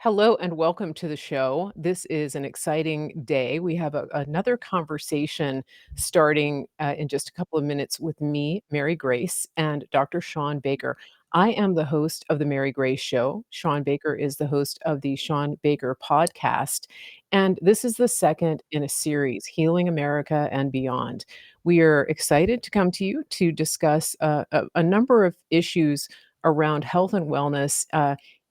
Hello and welcome to the show. This is an exciting day. We have another conversation starting in just a couple of minutes with me, Mary Grace, and Dr. Shawn Baker. I am the host of the Mary Grace Show. Shawn Baker is the host of the Shawn Baker podcast. And this is the second in a series, Healing America and Beyond. We are excited to come to you to discuss a number of issues around health and wellness.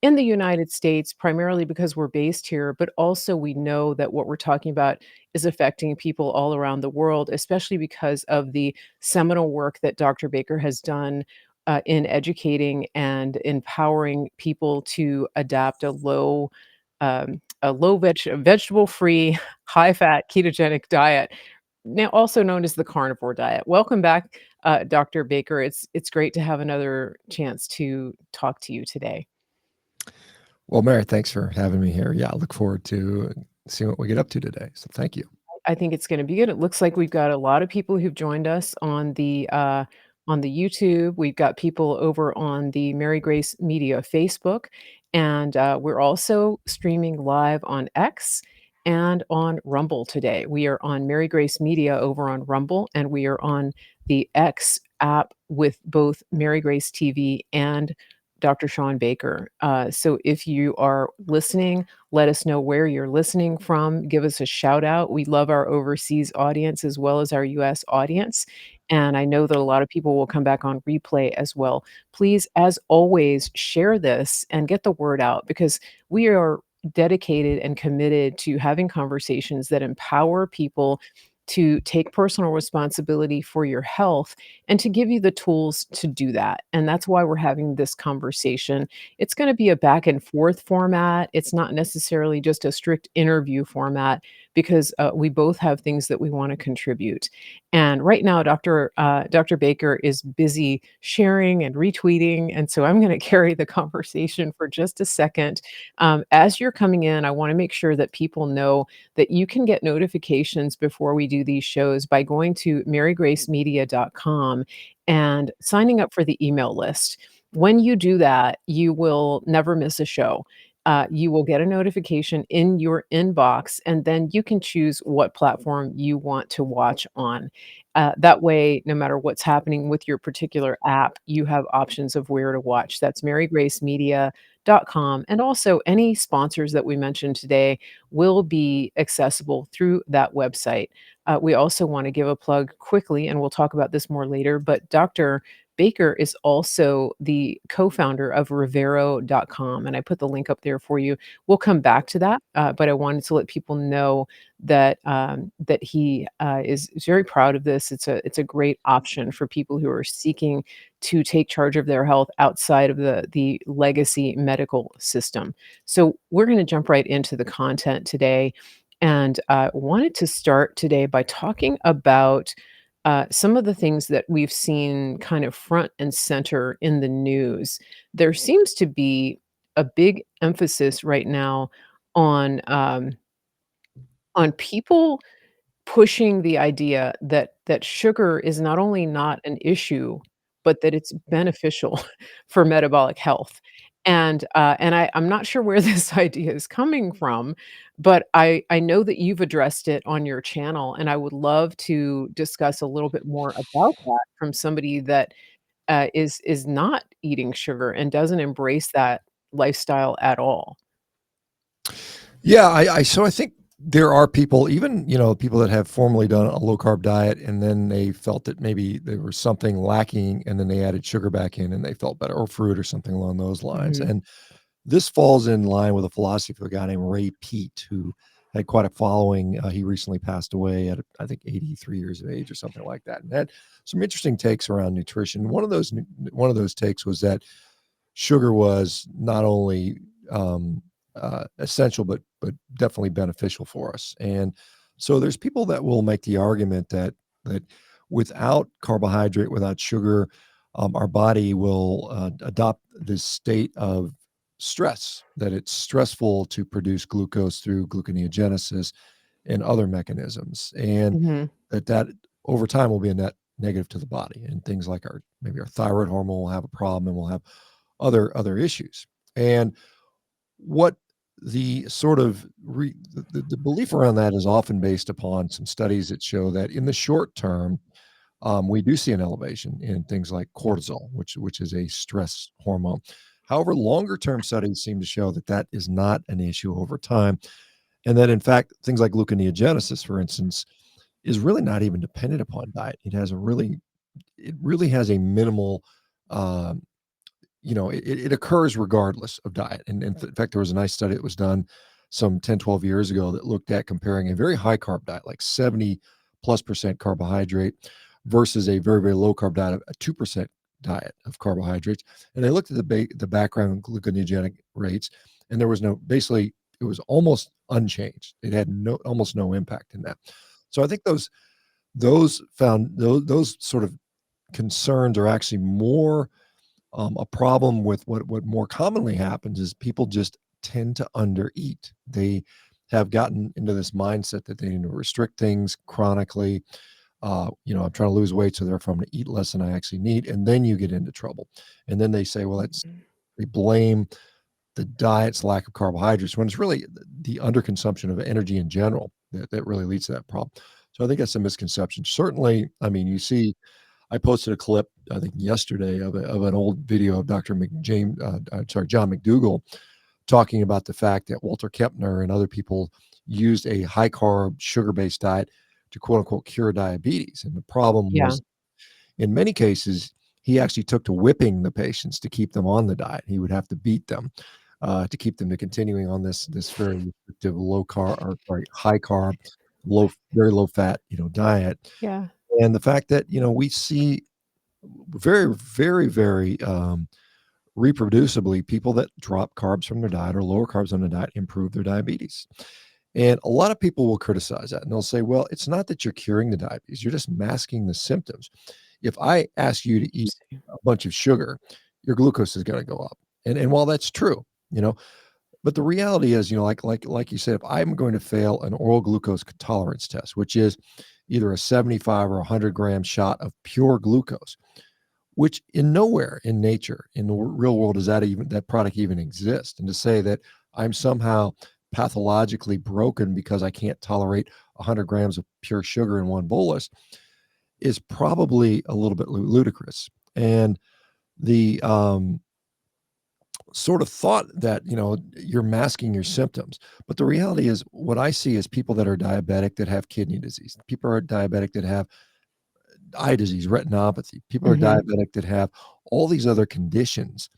In the United States, primarily because we're based here, but also we know that what we're talking about is affecting people all around the world, especially because of the seminal work that Dr. Baker has done in educating and empowering people to adapt vegetable-free, high-fat ketogenic diet, now also known as the carnivore diet. Welcome back, Dr. Baker. It's great to have another chance to talk to you today. Well, Mary, thanks for having me here. Yeah, I look forward to seeing what we get up to today. So thank you. I think it's gonna be good. It looks like we've got a lot of people who've joined us on the YouTube. We've got people over on the Mary Grace Media Facebook, and, we're also streaming live on X and on Rumble today. We are on Mary Grace Media over on Rumble, and we are on the X app with both Mary Grace TV and Dr. Shawn Baker. So if you are listening, let us know where you're listening from. Give us a shout out. We love our overseas audience as well as our US audience. And I know that a lot of people will come back on replay as well. Please, as always, share this and get the word out because we are dedicated and committed to having conversations that empower people to take personal responsibility for your health and to give you the tools to do that. And that's why we're having this conversation. It's going to be a back and forth format. It's not necessarily just a strict interview format because we both have things that we want to contribute. And right now, Dr. Baker is busy sharing and retweeting. And so I'm going to carry the conversation for just a second. As you're coming in, I want to make sure that people know that you can get notifications before we do these shows by going to marygracemedia.com and signing up for the email list. When you do that, you will never miss a show. You will get a notification in your inbox, and then you can choose what platform you want to watch on. That way, no matter what's happening with your particular app, you have options of where to watch. That's marygracemedia.com. And also, any sponsors that we mentioned today will be accessible through that website. We also want to give a plug quickly, and we'll talk about this more later, but Dr. Baker is also the co-founder of Rivero.com, and I put the link up there for you. We'll come back to that, but I wanted to let people know that that he is very proud of this. It's a great option for people who are seeking to take charge of their health outside of the legacy medical system. So we're going to jump right into the content today, and wanted to start today by talking about some of the things that we've seen kind of front and center in the news. There seems to be a big emphasis right now on people pushing the idea that sugar is not only not an issue, but that it's beneficial for metabolic health. I'm not sure where this idea is coming from, but I know that you've addressed it on your channel, and I would love to discuss a little bit more about that from somebody that, is not eating sugar and doesn't embrace that lifestyle at all. Yeah, I think there are people, even people that have formerly done a low carb diet, and then they felt that maybe there was something lacking, and then they added sugar back in, and they felt better, or fruit, or something along those lines. Mhm. And this falls in line with a philosophy of a guy named Ray Peat, who had quite a following. He recently passed away at, I think, 83 years of age or something like that, and had some interesting takes around nutrition. One of those takes was that sugar was not only essential, but definitely beneficial for us. And so there's people that will make the argument that without carbohydrate, without sugar, our body will adopt this state of stress, that it's stressful to produce glucose through gluconeogenesis and other mechanisms, and Mhm. that over time will be a net negative to the body, and things like maybe our thyroid hormone will have a problem, and we'll have other issues. And what the sort of the belief around that is often based upon some studies that show that in the short term, we do see an elevation in things like cortisol, which is a stress hormone. However, longer term studies seem to show that that is not an issue over time, and that in fact things like gluconeogenesis, for instance, is really not even dependent upon diet. It really has a minimal, um, it occurs regardless of diet. And in fact, there was a nice study that was done some 10, 12 years ago that looked at comparing a very high carb diet, like 70 plus percent carbohydrate, versus a very, very low carb diet of a 2% diet of carbohydrates. And they looked at the background gluconeogenic rates, and there was basically, it was almost unchanged. It had almost no impact in that. So I think those sort of concerns are actually more a problem with what more commonly happens is people just tend to undereat. They have gotten into this mindset that they need to restrict things chronically. I'm trying to lose weight, so therefore I'm going to eat less than I actually need, and then you get into trouble. And then they say, well, Mhm. they blame the diet's lack of carbohydrates when it's really the underconsumption of energy in general that really leads to that problem. So I think that's a misconception. Certainly, I mean, you see I posted a clip, I think yesterday, of an old video of Dr. John McDougall talking about the fact that Walter Kempner and other people used a high carb, sugar based diet to quote unquote cure diabetes. And the problem Yeah. was, in many cases, he actually took to whipping the patients to keep them on the diet. He would have to beat them to keep them to continuing on this very restrictive low carb or sorry, high carb, very low fat, diet. Yeah. And the fact that, we see very, very, very reproducibly people that drop carbs from their diet or lower carbs on their diet improve their diabetes. And a lot of people will criticize that and they'll say, well, it's not that you're curing the diabetes, you're just masking the symptoms. If I ask you to eat Interesting. a bunch of sugar, your glucose is going to go up. And while that's true, you know, but the reality is, like you said, if I'm going to fail an oral glucose tolerance test, which is either a 75 or 100-gram shot of pure glucose, which in nowhere in nature, in the real world, does that product even exist. And to say that I'm somehow pathologically broken because I can't tolerate 100 grams of pure sugar in one bolus is probably a little bit ludicrous. And the sort of thought that you're masking your symptoms, but the reality is what I see is people that are diabetic that have kidney disease, people are diabetic that have eye disease, retinopathy, people are Mhm. diabetic that have all these other conditions.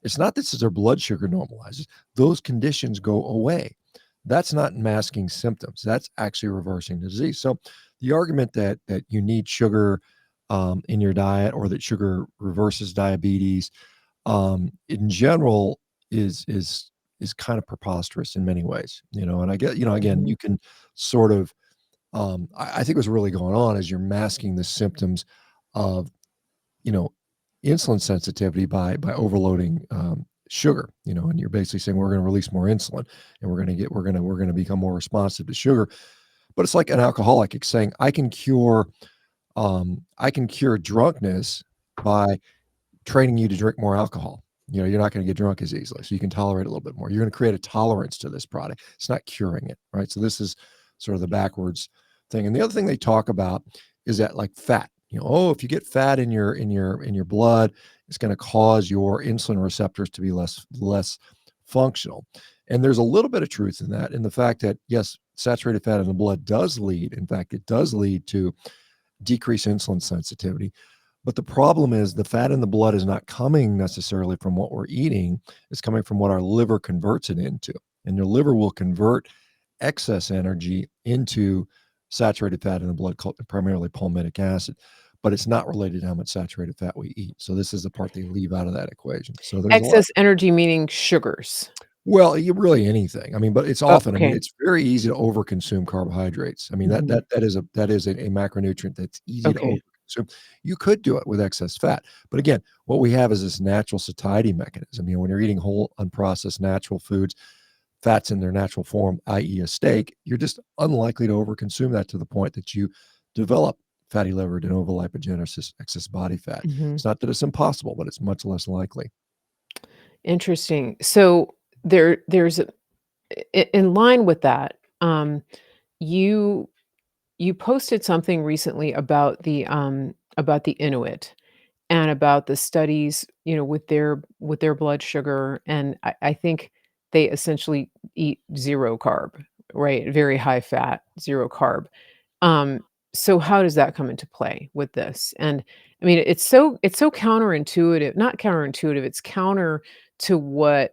It's not that their blood sugar normalizes, those conditions go away. That's not masking symptoms, that's actually reversing the disease. So the argument that you need sugar in your diet or that sugar reverses diabetes in general is kind of preposterous in many ways, and I get, again, Mhm. you can sort of I think what's really going on is you're masking the symptoms of, you know, insulin sensitivity by overloading sugar, and you're basically saying we're going to release more insulin and we're going to become more responsive to sugar. But it's like an alcoholic. It's saying I can cure drunkenness by training you to drink more alcohol. You're not going to get drunk as easily, so you can tolerate a little bit more. You're going to create a tolerance to this product. It's not curing it, right? So this is sort of the backwards thing. And the other thing they talk about is that like fat. Oh, if you get fat in your blood, it's going to cause your insulin receptors to be less functional. And there's a little bit of truth in that, in the fact that yes, saturated fat in the blood does lead, in fact, it does lead to decreased insulin sensitivity. But the problem is the fat in the blood is not coming necessarily from what we're eating. It's coming from what our liver converts it into. And your liver will convert excess energy into saturated fat in the blood, called primarily palmitic acid. But it's not related to how much saturated fat we eat. So this is the part they leave out of that equation. So there's a lot. Excess energy meaning sugars. Well, you really anything. I mean, but it's Oh, often, I mean, okay. it's very easy to overconsume carbohydrates. I mean, Mhm. that is a macronutrient that's easy to Okay. overconsume. You could do it with excess fat. But again, what we have is this natural satiety mechanism. When you're eating whole, unprocessed natural foods, fats in their natural form, i.e., a steak, you're just unlikely to overconsume that to the point that you develop fatty liver, de novo lipogenesis, excess body fat. Mhm. It's not that it's impossible, but it's much less likely. Interesting. So there's in line with that, you you posted something recently about the Inuit and about the studies, with their blood sugar, and I think they essentially eat 0 carb, right? Very high fat, 0 carb. Um, so how does that come into play with this? And I mean, it's so counterintuitive, not counterintuitive, it's counter to what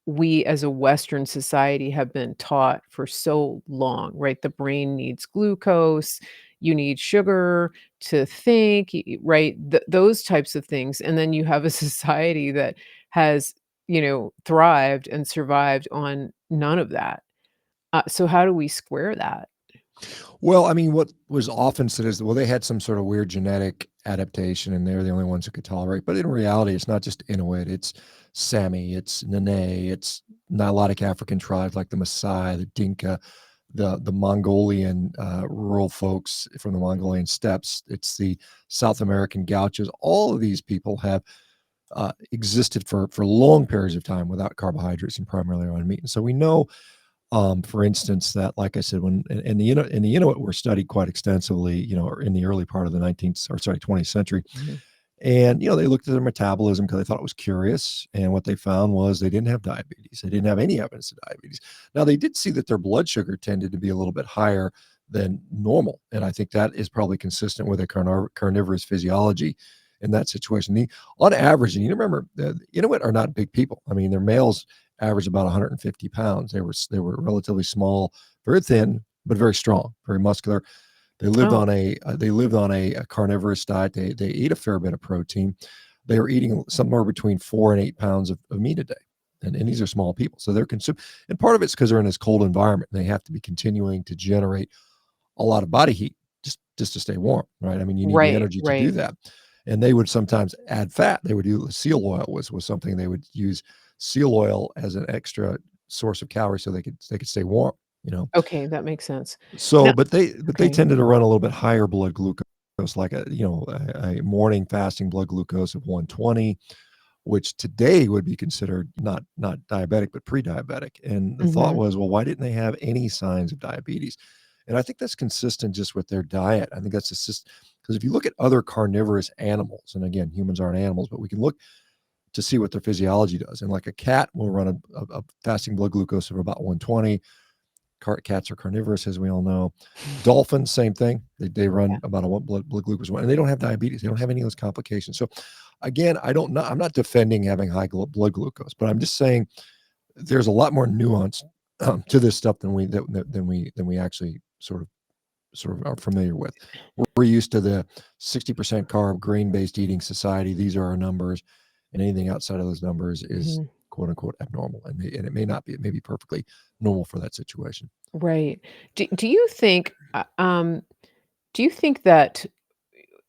we as a Western society have been taught for so long, right? The brain needs glucose, you need sugar to think, right? Those types of things. And then you have a society that has, thrived and survived on none of that. So how do we square that? Well, I mean, what was often said is, well, they had some sort of weird genetic adaptation and they're the only ones who could tolerate. But in reality, it's not just Inuit, it's Sami, it's Nene, it's Nilotic African tribes like the Maasai, the Dinka, the Mongolian rural folks from the Mongolian steppes. It's the South American gauchos. All of these people have existed for long periods of time without carbohydrates and primarily on meat. And so we know, for instance, that, like I said, when and the Inuit were studied quite extensively, in the early part of the 19th, or sorry, 20th century. Mhm. And, they looked at their metabolism because they thought it was curious. And what they found was they didn't have diabetes. They didn't have any evidence of diabetes. Now, they did see that their blood sugar tended to be a little bit higher than normal. And I think that is probably consistent with a carnivorous physiology in that situation. On average, and you remember, the Inuit are not big people. I mean, their males averaged about 150 pounds. They were relatively small, very thin, but very strong, very muscular. Oh, They lived on a carnivorous diet. They ate a fair bit of protein. They were eating somewhere between 4 and 8 pounds of meat a day. And these are small people. So they're consuming, and part of it's because they're in this cold environment. They have to be continuing to generate a lot of body heat just to stay warm, right? I mean, you need the right, energy to do right. that. And they would sometimes add fat. They would do seal oil was something they would use seal oil as an extra source of calories so they could stay warm, you know. Okay, that makes sense. So, Now but they okay. tended to run a little bit higher blood glucose, like a morning fasting blood glucose of 120, which today would be considered not diabetic but pre-diabetic. And the thought Mhm. was, well, why didn't they have any signs of diabetes? And I think that's consistent just with their diet. I think that's just because if you look at other carnivorous animals, and again, humans aren't animals, but we can look to see what their physiology does. And like a cat will run a fasting blood glucose of about 120. Cats are carnivorous, as we all know. Dolphins, same thing. They Yeah. run about a blood glucose one, and they don't have diabetes. They don't have any of those complications. So, again, I don't know. I'm not defending having high blood glucose, but I'm just saying there's a lot more nuance to this stuff than we actually sort of are familiar with. We're used to the 60% carb, grain-based eating society. These are our numbers, and anything outside of those numbers is Mhm. quote unquote abnormal, and it may not be. It may be perfectly normal for that situation. Right. Do you think that,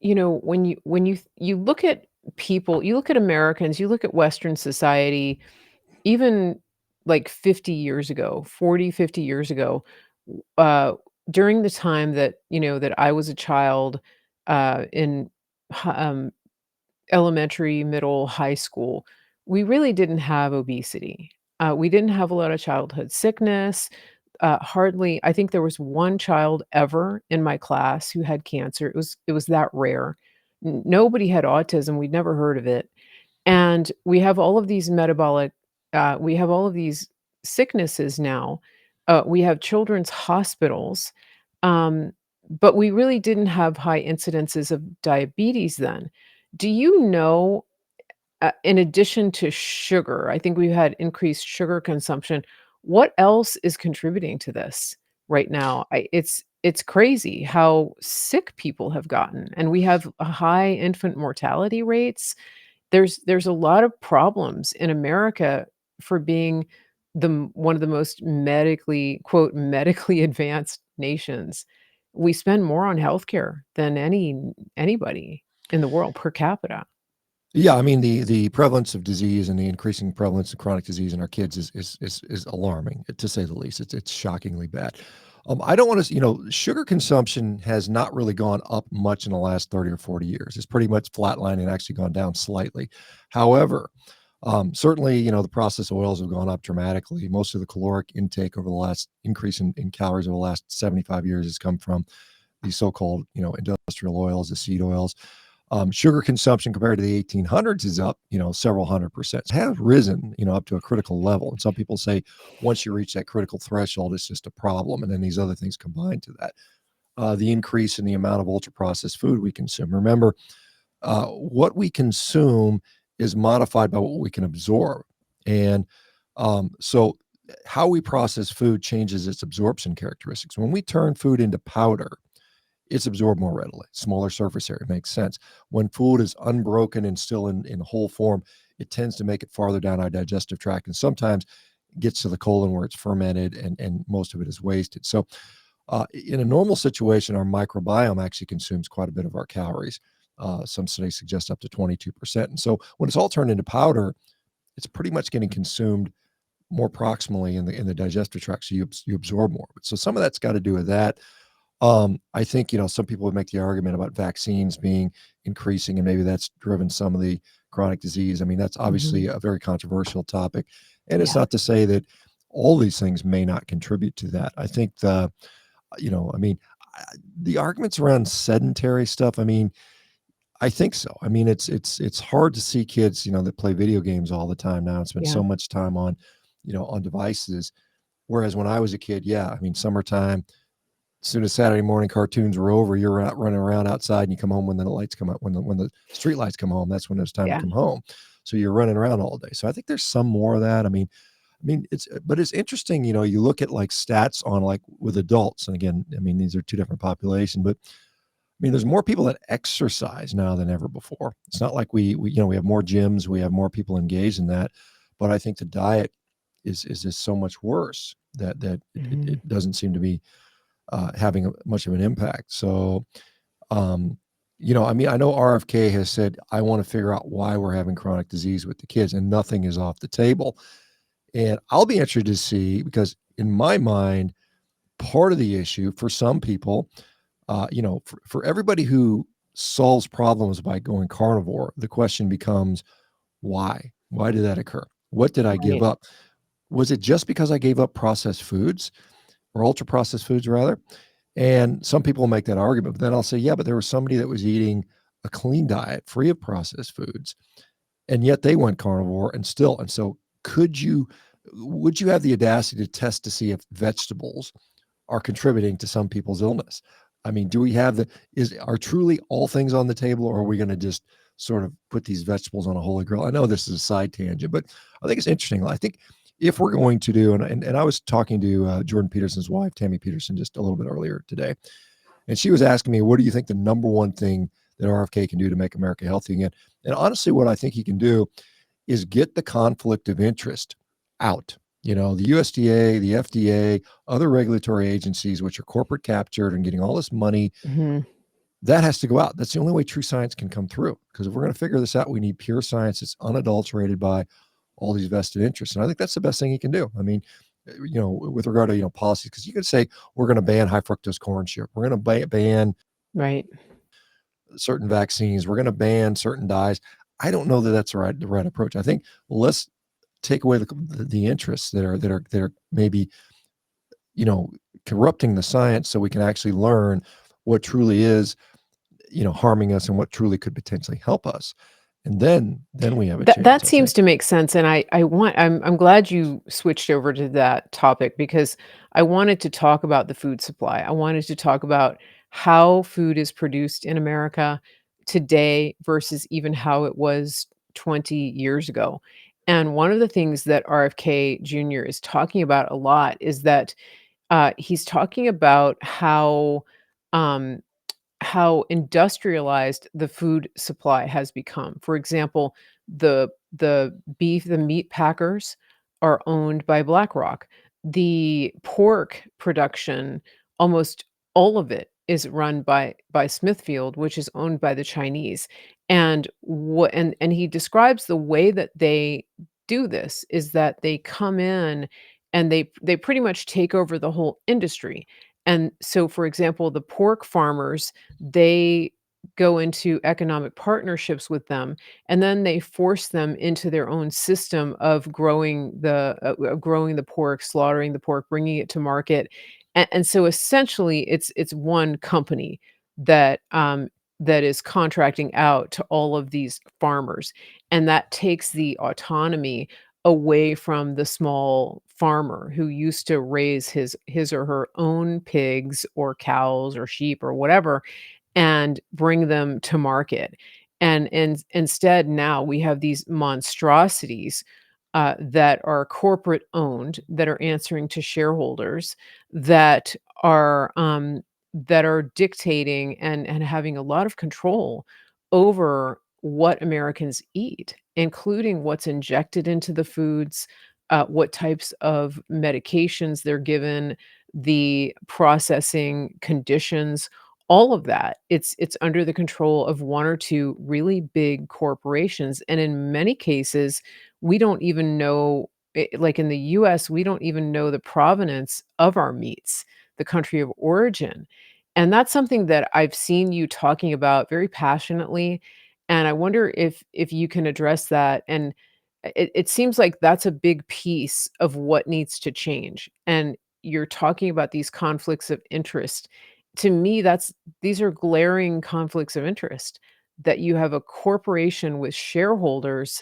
when you look at people, you look at Americans, you look at Western society, even like 50 years ago, 40, 50 years ago, uh, during the time that, that I was a child, in hi elementary, middle, high school, we really didn't have obesity. We didn't have a lot of childhood sickness. Hardly, I think there was one child ever in my class who had cancer. It was that rare. Nobody had autism. We'd never heard of it. And we have all of these sicknesses now. We have children's hospitals, um, but we really didn't have high incidences of diabetes then. Do you know, in addition to sugar, I think we've had increased sugar consumption. What else is contributing to this right now? It's crazy how sick people have gotten, and we have a high infant mortality rates. There's a lot of problems in America for being one of the most medically, quote, "medically advanced nations." We spend more on healthcare than anybody in the world per capita. Yeah, I mean the prevalence of disease and the increasing prevalence of chronic disease in our kids is alarming, to say the least. It's shockingly bad. I don't want to, sugar consumption has not really gone up much in the last 30 or 40 years. It's pretty much flatlined and actually gone down slightly. However, Certainly, the processed oils have gone up dramatically. Most of the caloric intake over the last increase in calories over the last 75 years has come from these so-called, industrial oils, the seed oils. Sugar consumption compared to the 1800s is up, several 100%. It has risen, up to a critical level. And some people say once you reach that critical threshold, it's just a problem. And then these other things combine to that. The increase in the amount of ultra processed food we consume. Remember, what we consume is modified by what we can absorb. And so how we process food changes its absorption characteristics. When we turn food into powder, it's absorbed more readily. Smaller surface area makes sense. When food is unbroken and still in whole form, it tends to make it farther down our digestive tract and sometimes gets to the colon where it's fermented and most of it is wasted. So in a normal situation, our microbiome actually consumes quite a bit of our calories. Some studies suggest up to 22%. And so when it's all turned into powder, it's pretty much getting consumed more proximally in the digestive tract, so you absorb more. So some of that's got to do with that. I think some people would make the argument about vaccines being increasing, and maybe that's driven some of the chronic disease. I mean, that's Mhm. obviously a very controversial topic, and it's Yeah, not to say that all these things may not contribute to that. I think I mean, the arguments around sedentary stuff. I mean, I think so. I mean, it's hard to see kids, that play video games all the time now and spend yeah, so much time on devices. Whereas when I was a kid, yeah, I mean, summertime, as soon as Saturday morning cartoons were over, you're out running around outside, and you come home when the lights come up, when the street lights come home. That's when it's time to yeah. come home. So you're running around all day. So I think there's some more of that. I mean, it's interesting. You look at like stats on like with adults, and again, I mean, these are two different populations, but I mean, there's more people that exercise now than ever before. It's not like we have more gyms, we have more people engaged in that, but I think the diet is just so much worse that Mhm. it doesn't seem to be having much of an impact. So, um, I mean, I know RFK has said, I want to figure out why we're having chronic disease with the kids, and nothing is off the table. And I'll be interested to see because, in my mind, part of the issue for some people, for everybody who solves problems by going carnivore, the question becomes why? Why did that occur? What did I give Right. up? Was it just because I gave up processed foods or ultra processed foods, rather? And some people make that argument, but then I'll say, yeah, but there was somebody that was eating a clean diet free of processed foods, and yet they went carnivore and so would you have the audacity to test to see if vegetables are contributing to some people's illness? I mean, do we have are truly all things on the table, or are we going to just sort of put these vegetables on a holy grail? I know this is a side tangent, but I think it's interesting. I think if we're going to do, and I was talking to Jordan Peterson's wife, Tammy Peterson, just a little bit earlier today, and she was asking me, what do you think the number one thing that RFK can do to make America healthy again? And honestly, what I think he can do is get the conflict of interest out. The USDA, the FDA, other regulatory agencies, which are corporate captured and getting all this money, Mhm. that has to go out. That's the only way true science can come through. Because if we're going to figure this out, we need pure science that's unadulterated by all these vested interests. And I think that's the best thing he can do. I mean, with regard to, policies, because you could say we're going to ban high fructose corn syrup. We're going to ban Right. certain vaccines. We're going to ban certain dyes. I don't know that that's the right approach. I think let's take away the interests that are maybe you know corrupting the science, so we can actually learn what truly is harming us and what truly could potentially help us, and then we have a That chance, I seems think. to make sense, and I'm glad you switched over to that topic because I wanted to talk about the food supply. I wanted to talk about how food is produced in America today versus even how it was 20 years ago. And one of the things that RFK Jr. is talking about a lot is that he's talking about um, how industrialized the food supply has become. For example, the meat packers are owned by BlackRock. The pork production, almost all of it is run by Smithfield, which is owned by the Chinese. And he describes the way that they do this is that they come in and they pretty much take over the whole industry. And so, for example, the pork farmers, they go into economic partnerships with them, and then they force them into their own system of growing the pork, slaughtering the pork, bringing it to market, and so essentially, it's one company that, that is contracting out to all of these farmers, and that takes the autonomy away from the small farmer who used to raise his or her own pigs or cows or sheep or whatever, and bring them to market. And instead, now we have these monstrosities, that are corporate owned, that are answering to shareholders, that that are dictating and having a lot of control over what Americans eat, including what's injected into the foods, what types of medications they're given, the processing conditions, all of that. It's under the control of 1 or 2 really big corporations, and in many cases, we don't even know like in the US, we don't even know the provenance of our meats, the country of origin, and that's something that I've seen you talking about very passionately, and I wonder if you can address that, and it seems like that's a big piece of what needs to change, and you're talking about these conflicts of interest. To me, that's these are glaring conflicts of interest, that you have a corporation with shareholders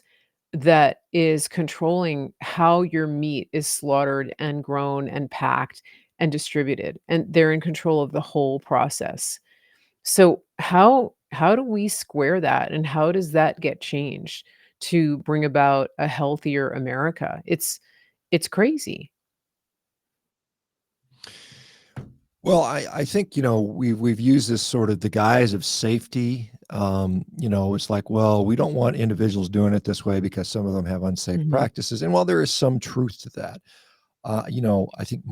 that is controlling how your meat is slaughtered and grown and packed and distributed, and they're in control of the whole process. So how do we square that, and how does that get changed to bring about a healthier America? It's crazy. Well, I think, we've used this sort of the guise of safety. It's like, well, we don't want individuals doing it this way because some of them have unsafe Mhm. practices. And while there is some truth to that, I think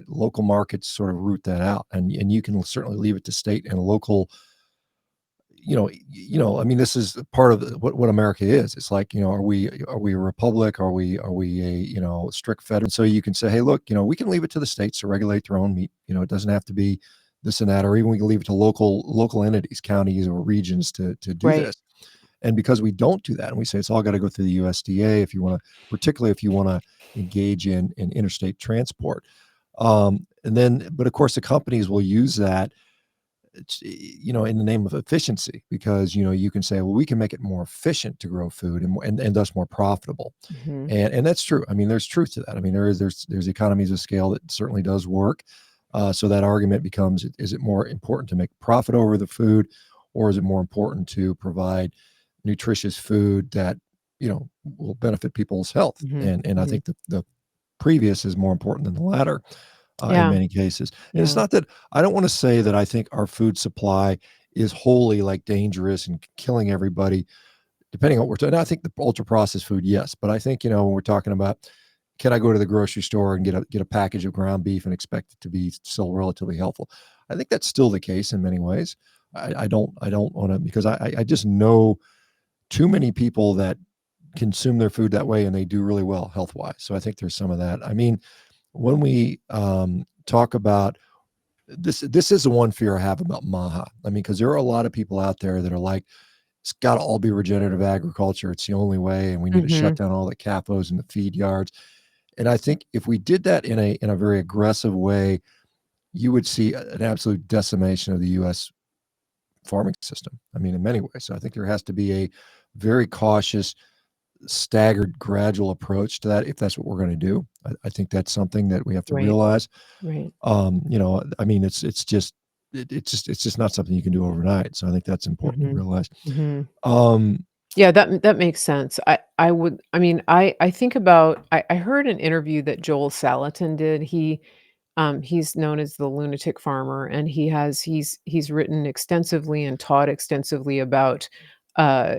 local markets sort of root that out. And you can certainly leave it to state and local. I mean, this is part of what America is. It's like, are we a republic? Are we a, strict federal? So you can say, hey, look, we can leave it to the states to regulate their own meat. It doesn't have to be this and that, or even we can leave it to local entities, counties or regions to do Right. this. And because we don't do that, and we say it's all got to go through the USDA if you want to, particularly if you want to engage in interstate transport. And then, but of course, the companies will use that, in the name of efficiency, because, you can say, well, we can make it more efficient to grow food and thus more profitable. Mhm. And that's true. I mean, there's truth to that. I mean, there's economies of scale that certainly does work. So that argument becomes, is it more important to make profit over the food, or is it more important to provide nutritious food that, will benefit people's health? Mhm. And I Mhm. think the previous is more important than the latter, in Yeah. many cases. And it's Yeah. not that I don't want to say that I think our food supply is wholly like dangerous and killing everybody, depending on what we're talking. I think the ultra processed food, yes, but I think, when we're talking about, can I go to the grocery store and get a package of ground beef and expect it to be still relatively healthful? I think that's still the case in many ways. I don't want to, because I just know too many people that consume their food that way and they do really well health wise. So I think there's some of that. I mean, when we talk about this is the one fear I have about Maha. I mean, because there are a lot of people out there that are like, it's got to all be regenerative agriculture. It's the only way, and we need to shut Mhm. down all the CAFOs and the feed yards. And I think if we did that in a very aggressive way, you would see an absolute decimation of the U.S. farming system. I mean, in many ways. So I think there has to be a very cautious, staggered, gradual approach to that if that's what we're going to do. I think that's something that we have to Right. realize. Right. I mean, it's just not something you can do overnight. So I think that's important to Mhm. realize. Mhm. Um, Yeah, that makes sense. I would I mean, I think about I heard an interview that Joel Salatin did. He's known as the lunatic farmer, and he's written extensively and taught extensively about,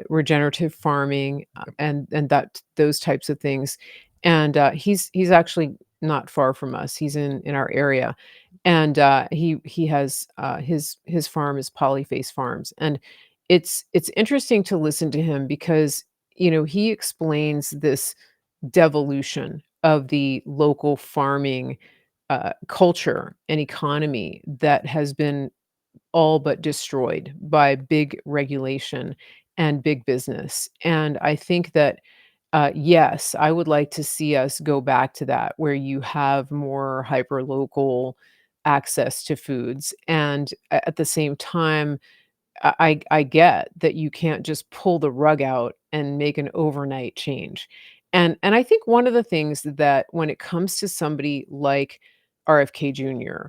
regenerative farming, and that those types of things, and, he's actually not far from us. He's in our area, and, he has, his farm is Polyface Farms, and it's interesting to listen to him because, he explains this devolution of the local farming culture and economy that has been all but destroyed by big regulation and big business. And I think that, yes, I would like to see us go back to that, where you have more hyper local access to foods. And at the same time, I get that you can't just pull the rug out and make an overnight change. And I think one of the things that when it comes to somebody like RFK Jr.,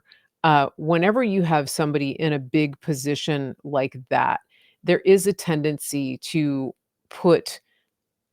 whenever you have somebody in a big position like that, there is a tendency to put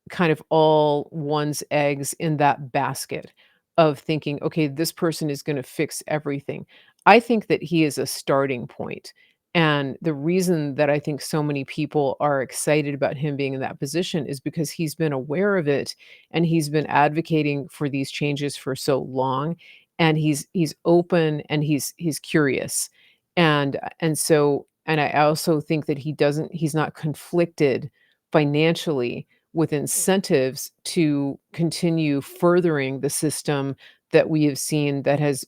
kind of all one's eggs in that basket of thinking, "Okay, this person is gonna fix everything." I think that he is a starting point, and the reason that I think so many people are excited about him being in that position is because he's been aware of it, and he's been advocating for these changes for so long, and he's open, and he's curious, and I also think that he's not conflicted financially with incentives to continue furthering the system that we have seen that has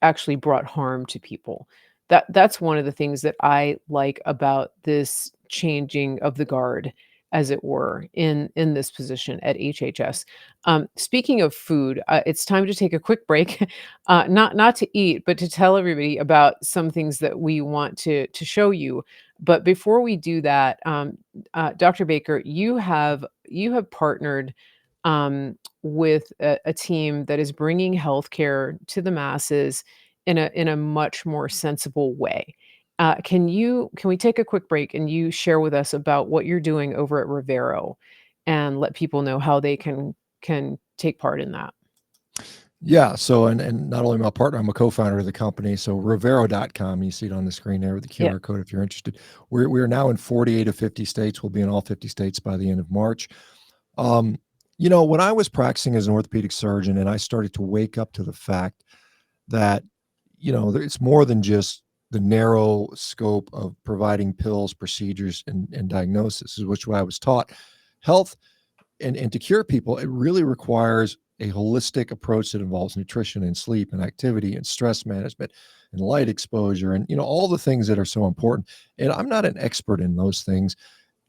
actually brought harm to people. That's one of the things that I like about this changing of the guard, as it were, in this position at HHS. Speaking of food, it's time to take a quick break, not to eat, but to tell everybody about some things that we want to show you. But before we do that, Dr. Baker, you have partnered with a team that is bringing healthcare to the masses in a much more sensible way. Can we take a quick break and you share with us about what you're doing over at Rivero, and let people know how they can take part in that? Yeah. So, and not only my partner, I'm a co-founder of the company. So Rivero.com, you see it on the screen there with the Yeah. QR code if you're interested. We're now in 48 of 50 states. We'll be in all 50 states by the end of March. Um, when I was practicing as an orthopedic surgeon and I started to wake up to the fact that, it's more than just the narrow scope of providing pills, procedures, and diagnosis, which I was taught. Health and to cure people, it really requires a holistic approach that involves nutrition and sleep and activity and stress management and light exposure and all the things that are so important. And I'm not an expert in those things.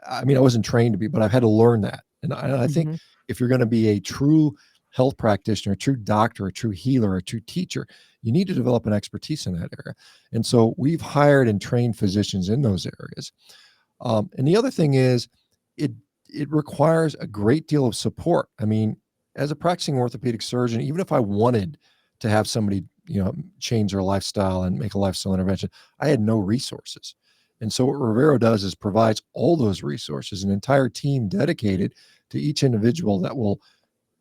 I mean, I wasn't trained to be, but I've had to learn that. And I think Mhm. if you're going to be a true health practitioner, a true doctor, a true healer, a true teacher, you need to develop an expertise in that area. And so we've hired and trained physicians in those areas. And the other thing is, it it requires a great deal of support. I mean, as a practicing orthopedic surgeon, even if I wanted to have somebody, change their lifestyle and make a lifestyle intervention, I had no resources. And so what Rivero does is provides all those resources, an entire team dedicated to each individual that will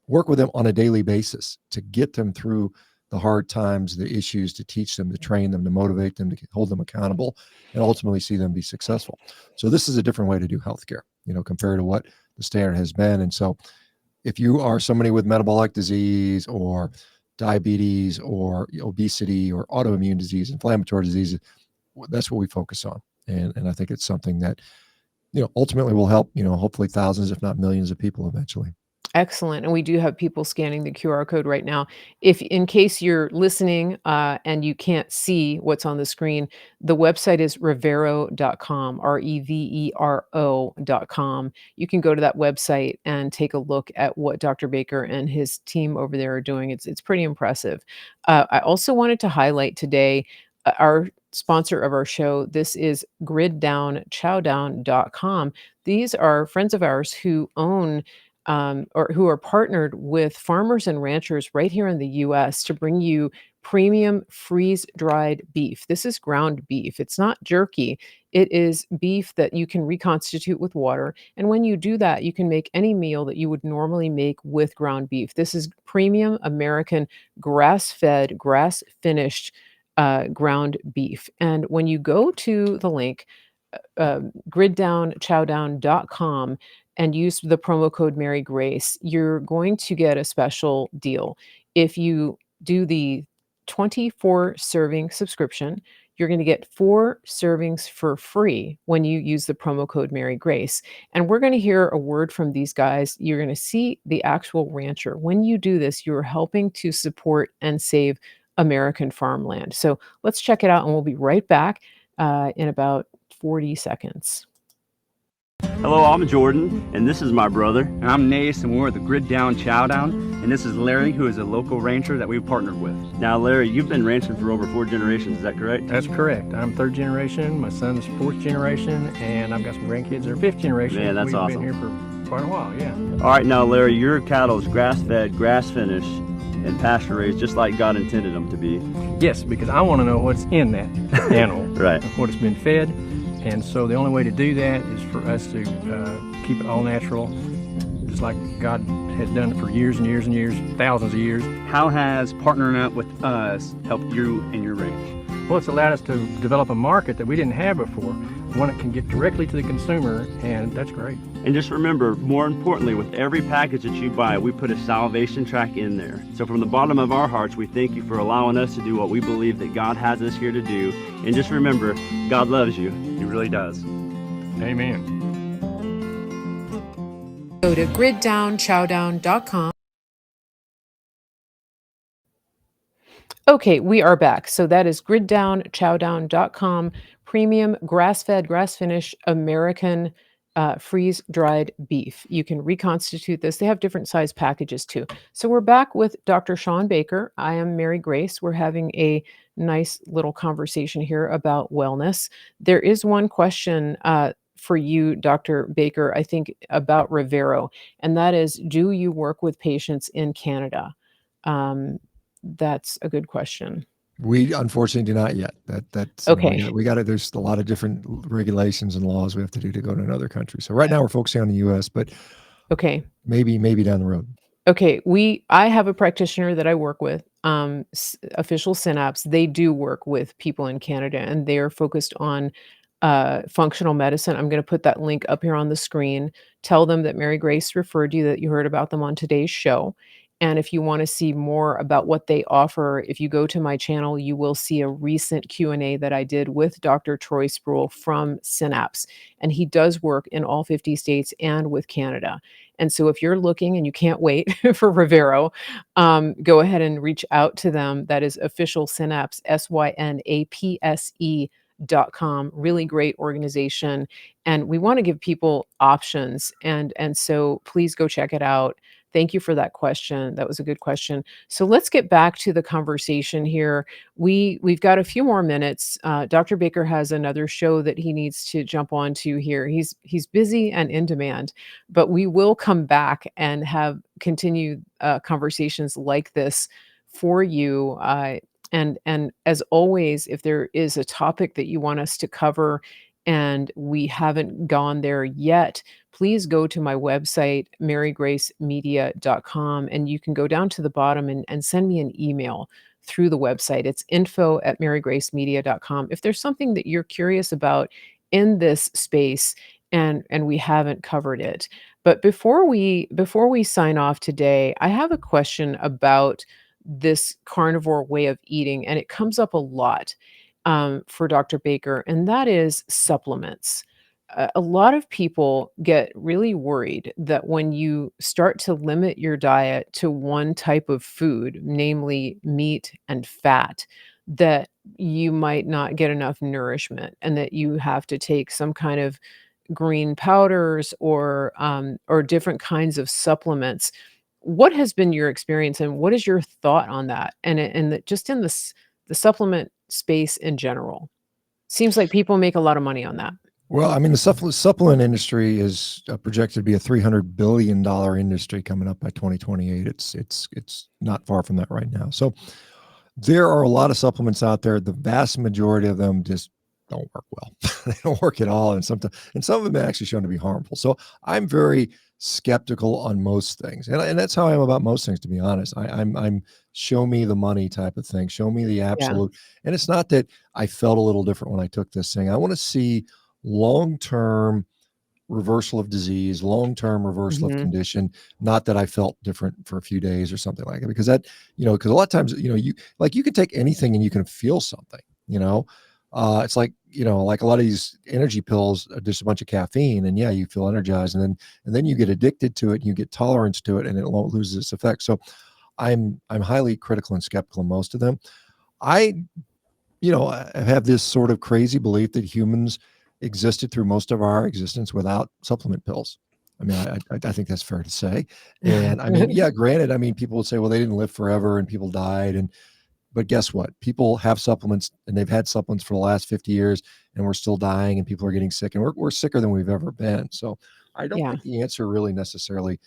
work with them on a daily basis to get them through the hard times, the issues, to teach them, to train them, to motivate them, to hold them accountable, and ultimately see them be successful. So this is a different way to do healthcare, compared to what the standard has been. And so if you are somebody with metabolic disease or diabetes or obesity or autoimmune disease, inflammatory diseases, that's what we focus on. And I think it's something that, ultimately will help, hopefully thousands, if not millions of people eventually. Excellent, and we do have people scanning the QR code right now. If in case you're listening, and you can't see what's on the screen, the website is revero.com, Revero.com. You can go to that website and take a look at what Dr. Baker and his team over there are doing. It's pretty impressive. I also wanted to highlight today, our sponsor of our show. This is griddownchowdown.com. These are friends of ours who own or who are partnered with farmers and ranchers right here in the US to bring you premium freeze dried beef. This is ground beef. It's not jerky. It is beef that you can reconstitute with water. And when you do that, you can make any meal that you would normally make with ground beef. This is premium American grass fed, grass finished ground beef. And when you go to the link, griddownchowdown.com, and use the promo code Mary Grace, you're going to get a special deal. If you do the 24 serving subscription, you're going to get 4 servings for free when you use the promo code Mary Grace. And we're going to hear a word from these guys. You're going to see the actual rancher. When you do this, you're helping to support and save American farmland. So let's check it out, and we'll be right back. in about 40 seconds. Hello, I'm Jordan, and this is my brother. And I'm Nace, and we're the Grid Down Chow Down. And this is Larry, who is a local rancher that we've partnered with. Now, Larry, you've been ranching for over 4 generations, is that correct? That's correct. I'm third generation, my son's fourth generation, and I've got some grandkids that are fifth generation. Man, that's awesome. We've been here for quite a while, yeah. All right, now, Larry, your cattle is grass-fed, grass-finished, and pasture-raised, just like God intended them to be. Yes, because I want to know what's in that animal, Right. What it's been fed. And so the only way to do that is for us to keep it all natural, just like God has done it for years and years and years, thousands of years. How has partnering up with us helped you and your ranch? Well, it's allowed us to develop a market that we didn't have before, one that can get directly to the consumer, and that's great. And just remember, more importantly, with every package that you buy, we put a salvation track in there. So from the bottom of our hearts, we thank you for allowing us to do what we believe that God has us here to do. And just remember, God loves you. He really does. Amen. Go to griddownchowdown.com. Okay, we are back. So that is griddownchowdown.com, premium grass-fed, grass-finished American freeze-dried beef. You can reconstitute this. They have different size packages too. So we're back with Dr. Shawn Baker. I am Mary Grace. We're having a nice little conversation here about wellness. There is one question for you, Dr. Baker, I think about Rivero, and that is, do you work with patients in Canada? That's a good question. We unfortunately do not yet. That's Okay. we got it. There's a lot of different regulations and laws we have to do to go to another country. So right now we're focusing on the U.S., but Okay. maybe down the road. Okay. I have a practitioner that I work with, Official Synapse. They do work with people in Canada, and they are focused on functional medicine. I'm going to put that link up here on the screen. Tell them that Mary Grace referred you, that you heard about them on today's show. And if you want to see more about what they offer, if you go to my channel, you will see a recent Q&A that I did with Dr. Troy Sproul from Synapse. And he does work in all 50 states and with Canada. And so if you're looking and you can't wait for Rivero, go ahead and reach out to them. That is Official Synapse, synapse.com. Really great organization. And we want to give people options. And so please go check it out. Thank you for that question. That was a good question. So let's get back to the conversation here. We've got a few more minutes. Dr. Baker has another show that he needs to jump onto here. He's busy and in demand, but we will come back and have continued conversations like this for you. And as always, if there is a topic that you want us to cover and we haven't gone there yet, please go to my website, marygracemedia.com, and you can go down to the bottom and send me an email through the website. It's info@marygracemedia.com. If there's something that you're curious about in this space and we haven't covered it. But before we sign off today, I have a question about this carnivore way of eating, and it comes up a lot for Dr. Baker, and that is supplements. A lot of people get really worried that when you start to limit your diet to one type of food, namely meat and fat, that you might not get enough nourishment and that you have to take some kind of green powders or different kinds of supplements. What has been your experience and what is your thought on that? And just in the supplement space in general. Seems like people make a lot of money on that. Well, I mean, the supplement industry is projected to be a $300 billion industry coming up by 2028. It's not far from that right now. So there are a lot of supplements out there. The vast majority of them just don't work well. They don't work at all, and some of them are actually shown to be harmful. So I'm very skeptical on most things, and that's how I am about most things. To be honest, I'm show me the money type of thing. Show me the absolute. And it's not that I felt a little different when I took this thing. I want to see long-term reversal of disease, long-term reversal of condition, not that I felt different for a few days or something like it, because that, because a lot of times, you can take anything and you can feel something, it's like, like a lot of these energy pills are just a bunch of caffeine, and yeah, you feel energized, and then you get addicted to it and you get tolerance to it and it won't lose its effect. So I'm highly critical and skeptical of most of them. I I have this sort of crazy belief that humans existed through most of our existence without supplement pills. I mean, I think that's fair to say. And I mean, yeah, granted, I mean, people would say, well, they didn't live forever and people died. But guess what? People have supplements and they've had supplements for the last 50 years and we're still dying and people are getting sick and we're sicker than we've ever been. So I don't Yeah. think the answer really necessarily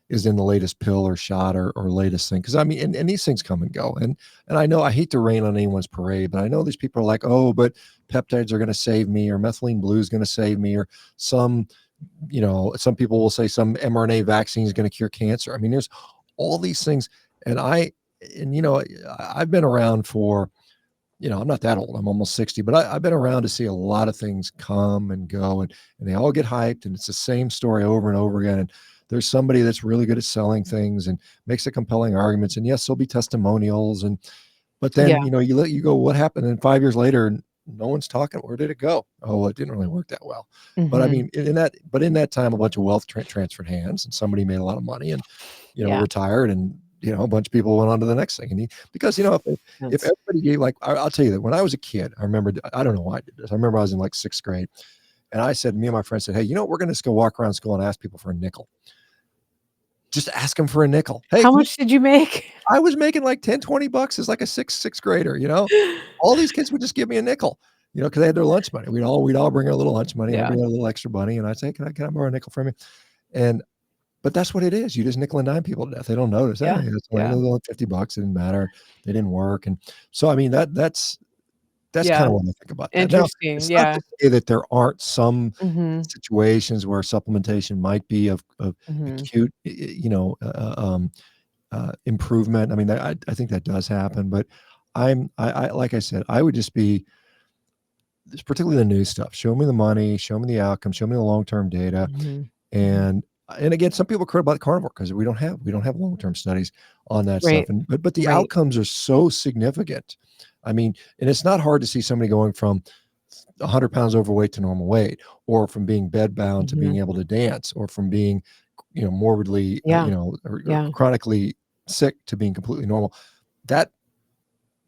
is in the latest pill or shot or latest thing. Cause I mean, and these things come and go. And I know I hate to rain on anyone's parade, but I know these people are like, oh, but peptides are going to save me or methylene blue is going to save me or some, some people will say some mRNA vaccine is going to cure cancer. I mean, there's all these things. And I've been around for, I'm not that old. I'm almost 60, but I've been around to see a lot of things come and go and they all get hyped and it's the same story over and over again. And there's somebody that's really good at selling things and makes a compelling arguments. And yes, there'll be testimonials. But Yeah. then, you go, what happened? And 5 years later, no one's talking. Where did it go? Oh, well, it didn't really work that well. But I Mhm. mean, in that time, a bunch of wealth transferred hands and somebody made a lot of money and, Yeah. retired and, a bunch of people went on to the next thing. Because, if Yes. everybody gave like, I'll tell you that when I was a kid, I remember, I don't know why I did this. I remember I was in like sixth grade and I said, me and my friend said, hey, we're going to just go walk around school and ask people for a nickel. Just ask them for a nickel. Hey, How much did you make? I was making like 10, $20 as like a sixth grader, all these kids would just give me a nickel, because they had their lunch money. We'd all bring a little lunch money and Yeah. everybody had a little extra money. And I'd say, can I borrow a nickel from you? And, but that's what it is. You just nickel and dime people to death. They don't notice. Yeah. That's Yeah. only $50. It didn't matter. They didn't work. And so, I mean, that's kind Yeah. of what I think about that. Now, Interesting. it's not Yeah. to say that there aren't some Mhm. situations where supplementation might be of Mhm. acute, improvement. I mean, I think that does happen, but like I said, I would just be, particularly the new stuff. Show me the money, show me the outcome, show me the long-term data. Mhm. Mhm. And again, some people credit about carnivore because we don't have long-term studies on that stuff. Right. But the Right. outcomes are so significant. I mean, and it's not hard to see somebody going from 100 pounds overweight to normal weight, or from being bedbound to being Mhm. able to dance, or from being, morbidly, Yeah. or Yeah. chronically sick to being completely normal. That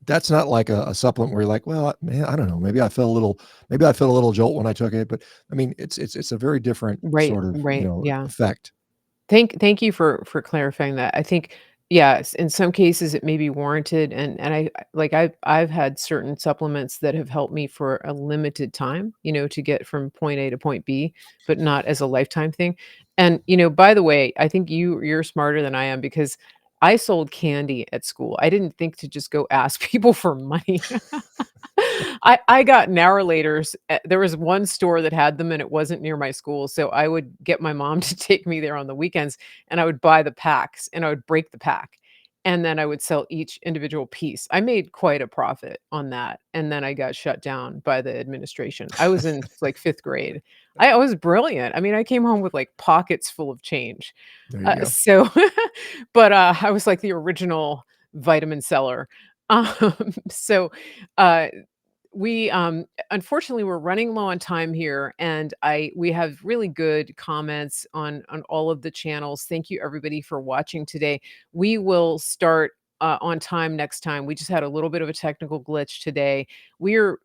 that's not like a supplement where you're like, well, man, I don't know, maybe I felt a little jolt when I took it, but I mean, it's a very different Right. sort of, Right. Yeah. effect. Thank you for clarifying that. I think, yes, in some cases it may be warranted, and I've had certain supplements that have helped me for a limited time, to get from point A to point B, but not as a lifetime thing. And, by the way, I think you're smarter than I am because I sold candy at school. I didn't think to just go ask people for money. I got Narrolators. There was one store that had them, and it wasn't near my school, so I would get my mom to take me there on the weekends, and I would buy the packs, and I would break the pack, and then I would sell each individual piece. I made quite a profit on that, and then I got shut down by the administration. I was in, like, 5th grade. I was brilliant. I mean, I came home with, like, pockets full of change. There you go. So but, I was like the original vitamin seller. So, uh we unfortunately we're running low on time here, and we have really good comments on all of the channels. Thank you everybody for watching today. We will start on time next time. We just had a little bit of a technical glitch today. We're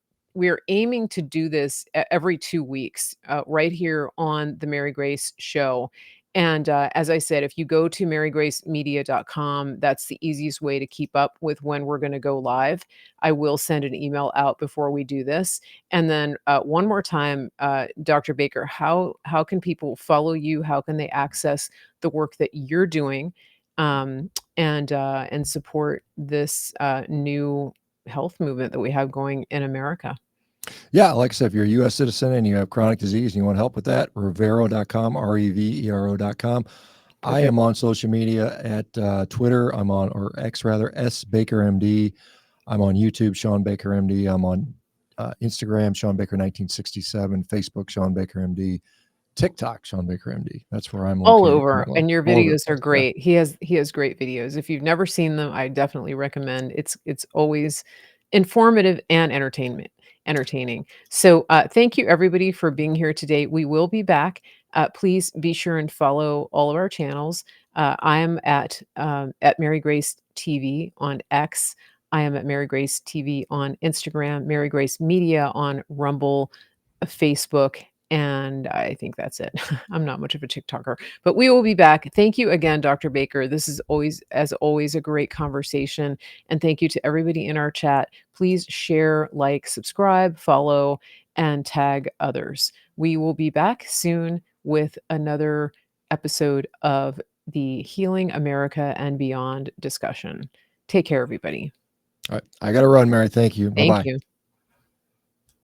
aiming to do this every 2 weeks, right here on the Mary Grace show. And as I said, if you go to marygracemedia.com, that's the easiest way to keep up with when we're going to go live. I will send an email out before we do this. And then one more time, Dr. Baker, how can people follow you? How can they access the work that you're doing, and support this new health movement that we have going in America? Yeah, like I said, if you're a US citizen and you have chronic disease and you want help with that, revero.com, revero.com. I Perfect. am on social media at Twitter. I'm on, or X rather, S Baker MD. I'm on YouTube, Shawn Baker MD. I'm on Instagram, Shawn Baker 1967, Facebook, Shawn Baker MD, TikTok, Shawn Baker MD. That's where I'm All located over, currently. and your All over the videos are place. Yeah. great. He has great videos. If you've never seen them, I definitely recommend. It's always informative and entertaining. So, thank you everybody for being here today. We will be back. Please be sure and follow all of our channels. I am at Mary Grace TV on X. I am at Mary Grace TV on Instagram, Mary Grace Media on Rumble, Facebook, and I think that's it. I'm not much of a TikToker, but we will be back. Thank you again, Dr. Baker. This is always, as always, a great conversation. And thank you to everybody in our chat. Please share, like, subscribe, follow, and tag others. We will be back soon with another episode of the Healing America and Beyond discussion. Take care, everybody. All right. I got to run, Mary. Thank you. Thank Bye-bye. you.